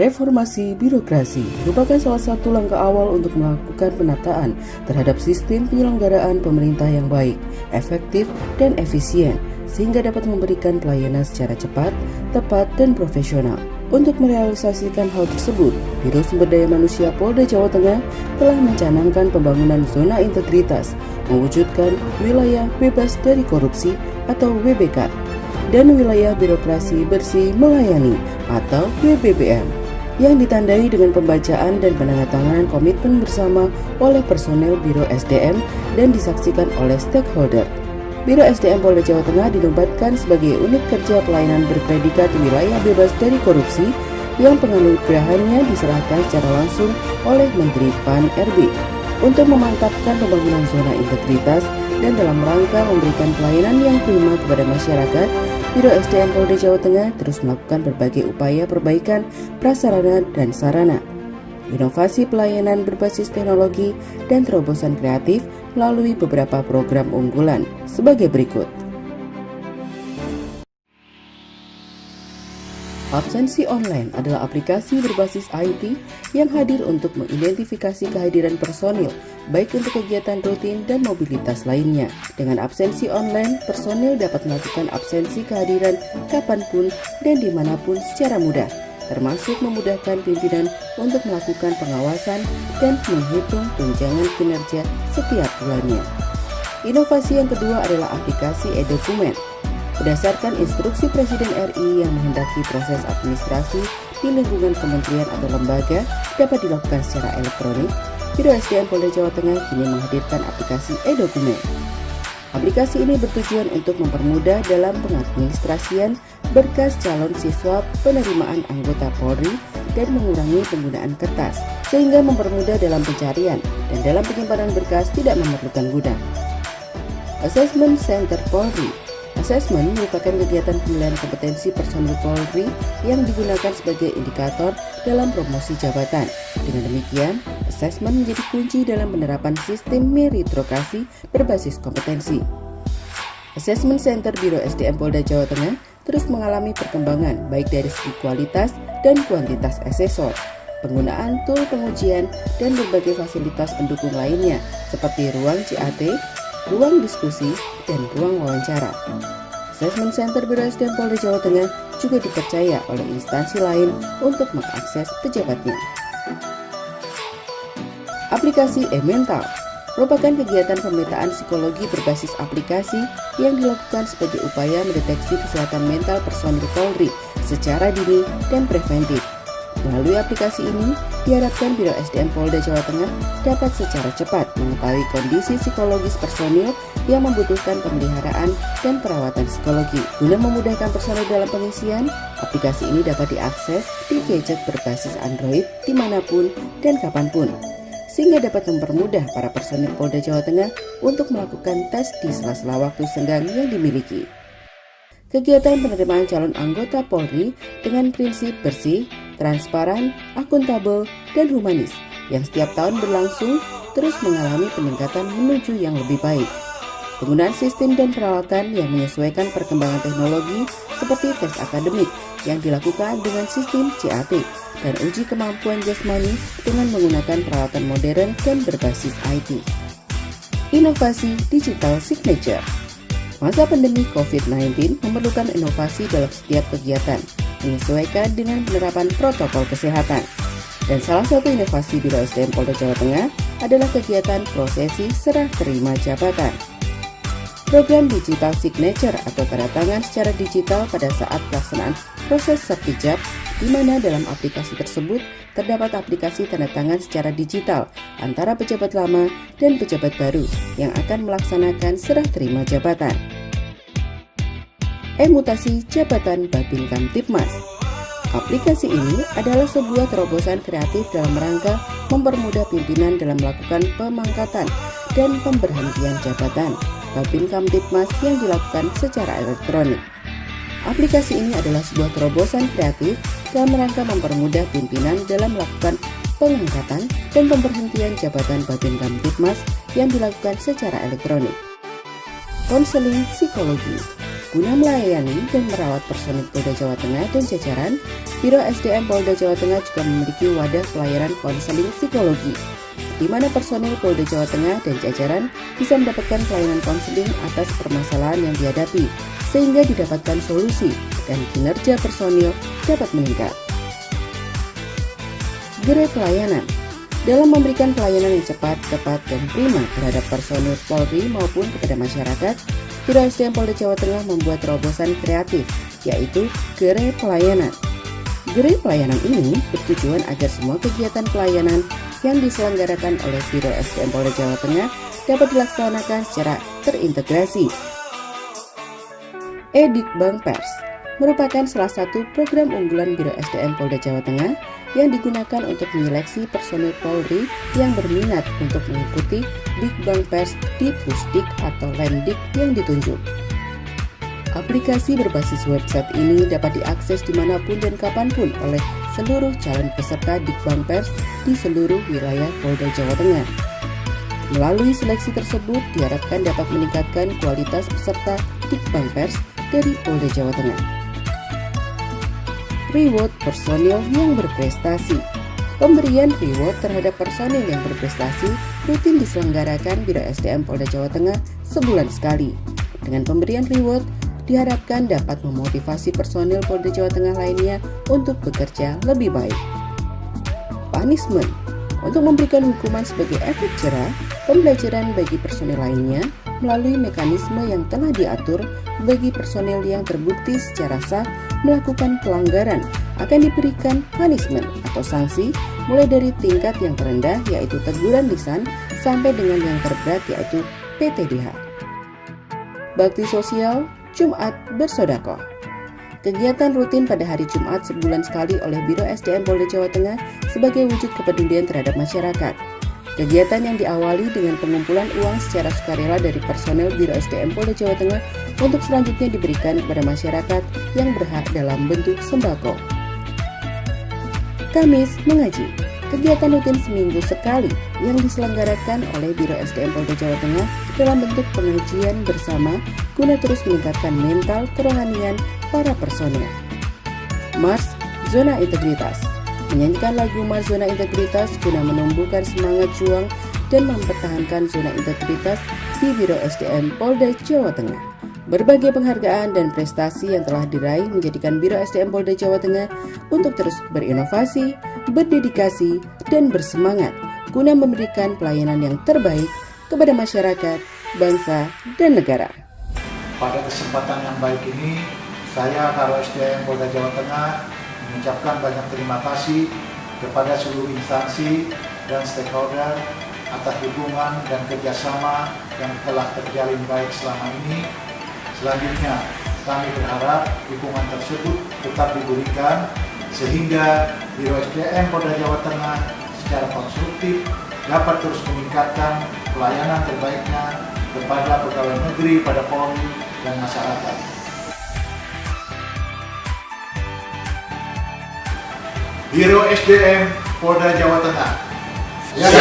Reformasi birokrasi merupakan salah satu langkah awal untuk melakukan penataan terhadap sistem penyelenggaraan pemerintah yang baik, efektif, dan efisien, sehingga dapat memberikan pelayanan secara cepat, tepat, dan profesional. Untuk merealisasikan hal tersebut, Biro Sumber Daya Manusia Polda Jawa Tengah telah mencanangkan pembangunan zona integritas, mewujudkan wilayah bebas dari korupsi atau WBK, dan wilayah birokrasi bersih melayani atau WBBM, yang ditandai dengan pembacaan dan penandatanganan komitmen bersama oleh personel Biro SDM dan disaksikan oleh stakeholder. Biro SDM Polda Jawa Tengah dinobatkan sebagai unit kerja pelayanan berpredikat wilayah bebas dari korupsi yang penganugerahannya diserahkan secara langsung oleh Menteri PAN-RB untuk memantapkan pembangunan zona integritas dan dalam rangka memberikan pelayanan yang prima kepada masyarakat. Biro SDM Polda Jawa Tengah terus melakukan berbagai upaya perbaikan prasarana dan sarana, inovasi pelayanan berbasis teknologi, dan terobosan kreatif melalui beberapa program unggulan sebagai berikut. Absensi online adalah aplikasi berbasis IT yang hadir untuk mengidentifikasi kehadiran personil, baik untuk kegiatan rutin dan mobilitas lainnya. Dengan absensi online, personil dapat melakukan absensi kehadiran kapanpun dan dimanapun secara mudah, termasuk memudahkan pimpinan untuk melakukan pengawasan dan menghitung tunjangan kinerja setiap bulannya. Inovasi yang kedua adalah aplikasi e-dokumen. Berdasarkan instruksi Presiden RI yang menghendaki proses administrasi di lingkungan kementerian atau lembaga dapat dilakukan secara elektronik, Biro SDM Polda Jawa Tengah kini menghadirkan aplikasi e-dokumen. Aplikasi ini bertujuan untuk mempermudah dalam pengadministrasian berkas calon siswa penerimaan anggota Polri dan mengurangi penggunaan kertas, sehingga mempermudah dalam pencarian dan dalam penyimpanan berkas tidak memerlukan gudang. Assessment Center Polri. Asesmen merupakan kegiatan penilaian kompetensi personil Polri yang digunakan sebagai indikator dalam promosi jabatan. Dengan demikian, asesmen menjadi kunci dalam penerapan sistem meritokrasi berbasis kompetensi. Assessment Center Biro SDM Polda Jawa Tengah terus mengalami perkembangan baik dari segi kualitas dan kuantitas asesor, penggunaan tool pengujian, dan berbagai fasilitas pendukung lainnya seperti ruang CAT, ruang diskusi, dan ruang wawancara. Assessment Center Biro SDM Polda Jawa Tengah juga dipercaya oleh instansi lain untuk mengakses pejabatnya. Aplikasi e-mental merupakan kegiatan pemetaan psikologi berbasis aplikasi yang dilakukan sebagai upaya mendeteksi kesehatan mental personil Polri secara dini dan preventif. Melalui aplikasi ini, diharapkan Biro SDM Polda Jawa Tengah dapat secara cepat mengetahui kondisi psikologis personil yang membutuhkan pemeliharaan dan perawatan psikologi. Guna memudahkan personil dalam pengisian, aplikasi ini dapat diakses di gadget berbasis Android dimanapun dan kapanpun, sehingga dapat mempermudah para personil Polda Jawa Tengah untuk melakukan tes di sela-sela waktu senggang yang dimiliki. Kegiatan penerimaan calon anggota Polri dengan prinsip bersih, transparan, akuntabel, dan humanis yang setiap tahun berlangsung terus mengalami peningkatan menuju yang lebih baik. Penggunaan sistem dan peralatan yang menyesuaikan perkembangan teknologi seperti tes akademik yang dilakukan dengan sistem CAT dan uji kemampuan jasmani dengan menggunakan peralatan modern dan berbasis IT. Inovasi Digital Signature. Masa pandemi COVID-19 memerlukan inovasi dalam setiap kegiatan, menyesuaikan dengan penerapan protokol kesehatan. Dan salah satu inovasi Biro SDM Polda Jawa Tengah adalah kegiatan prosesi serah terima jabatan. Program Digital Signature atau tanda tangan secara digital pada saat pelaksanaan proses sertijab, di mana dalam aplikasi tersebut terdapat aplikasi tanda tangan secara digital antara pejabat lama dan pejabat baru yang akan melaksanakan serah terima jabatan. Mutasi jabatan Babin Kamtibmas. Aplikasi ini adalah sebuah terobosan kreatif dalam rangka mempermudah pimpinan dalam melakukan pemangkatan dan pemberhentian jabatan Babin Kamtibmas yang dilakukan secara elektronik. Aplikasi ini adalah sebuah terobosan kreatif dalam rangka mempermudah pimpinan dalam melakukan pengangkatan dan pemberhentian jabatan Babin Kamtibmas yang dilakukan secara elektronik. Konseling psikologi. Guna melayani dan merawat personil Polda Jawa Tengah dan jajaran, Biro SDM Polda Jawa Tengah juga memiliki wadah pelayanan konseling psikologi, di mana personil Polda Jawa Tengah dan jajaran bisa mendapatkan pelayanan konseling atas permasalahan yang dihadapi, sehingga didapatkan solusi dan kinerja personil dapat meningkat. Gerai pelayanan. Dalam memberikan pelayanan yang cepat, tepat, dan prima terhadap personil Polri maupun kepada masyarakat, Biro SDM Polda Jawa Tengah membuat terobosan kreatif, yaitu gerai pelayanan. Gerai pelayanan ini bertujuan agar semua kegiatan pelayanan yang diselenggarakan oleh Biro SDM Polda Jawa Tengah dapat dilaksanakan secara terintegrasi. Edikbang Pers merupakan salah satu program unggulan Biro SDM Polda Jawa Tengah yang digunakan untuk menyeleksi personil Polri yang berminat untuk mengikuti Dikbang Pers di Pusdik atau Lemdik yang ditunjuk. Aplikasi berbasis website ini dapat diakses dimanapun dan kapanpun oleh seluruh calon peserta Dikbang Pers di seluruh wilayah Polda Jawa Tengah. Melalui seleksi tersebut diharapkan dapat meningkatkan kualitas peserta Dikbang Pers dari Polda Jawa Tengah. Reward personil yang berprestasi. Pemberian reward terhadap personil yang berprestasi rutin diselenggarakan Biro SDM Polda Jawa Tengah sebulan sekali. Dengan pemberian reward, diharapkan dapat memotivasi personil Polda Jawa Tengah lainnya untuk bekerja lebih baik. Punishment. Untuk memberikan hukuman sebagai efek jerah, pembelajaran bagi personil lainnya melalui mekanisme yang telah diatur bagi personil yang terbukti secara sah melakukan pelanggaran akan diberikan punishment atau sanksi mulai dari tingkat yang terendah yaitu teguran lisan sampai dengan yang terberat yaitu PTDH. Bakti sosial Jumat bersedekah. Kegiatan rutin pada hari Jumat sebulan sekali oleh Biro SDM Polda Jawa Tengah sebagai wujud kepedulian terhadap masyarakat. Kegiatan yang diawali dengan pengumpulan uang secara sukarela dari personel Biro SDM Polda Jawa Tengah untuk selanjutnya diberikan kepada masyarakat yang berhak dalam bentuk sembako. Kamis mengaji. Kegiatan rutin seminggu sekali yang diselenggarakan oleh Biro SDM Polda Jawa Tengah dalam bentuk pengajian bersama guna terus meningkatkan mental kerohanian para personel. Mars Zona Integritas. Menyanyikan lagu Mars Zona Integritas guna menumbuhkan semangat juang dan mempertahankan zona integritas di Biro SDM Polda Jawa Tengah. Berbagai penghargaan dan prestasi yang telah diraih menjadikan Biro SDM Polda Jawa Tengah untuk terus berinovasi, berdedikasi, dan bersemangat guna memberikan pelayanan yang terbaik kepada masyarakat, bangsa, dan negara. Pada kesempatan yang baik ini, saya Karo SDM Polda Jawa Tengah mengucapkan banyak terima kasih kepada seluruh instansi dan stakeholder atas dukungan dan kerjasama yang telah terjalin baik selama ini. Selanjutnya, kami berharap dukungan tersebut tetap diberikan sehingga Biro SDM Polda Jawa Tengah secara konstruktif dapat terus meningkatkan pelayanan terbaiknya kepada pegawai negeri, pada Polri, dan masyarakat. Biro SDM Polda Jawa Tengah. Siap,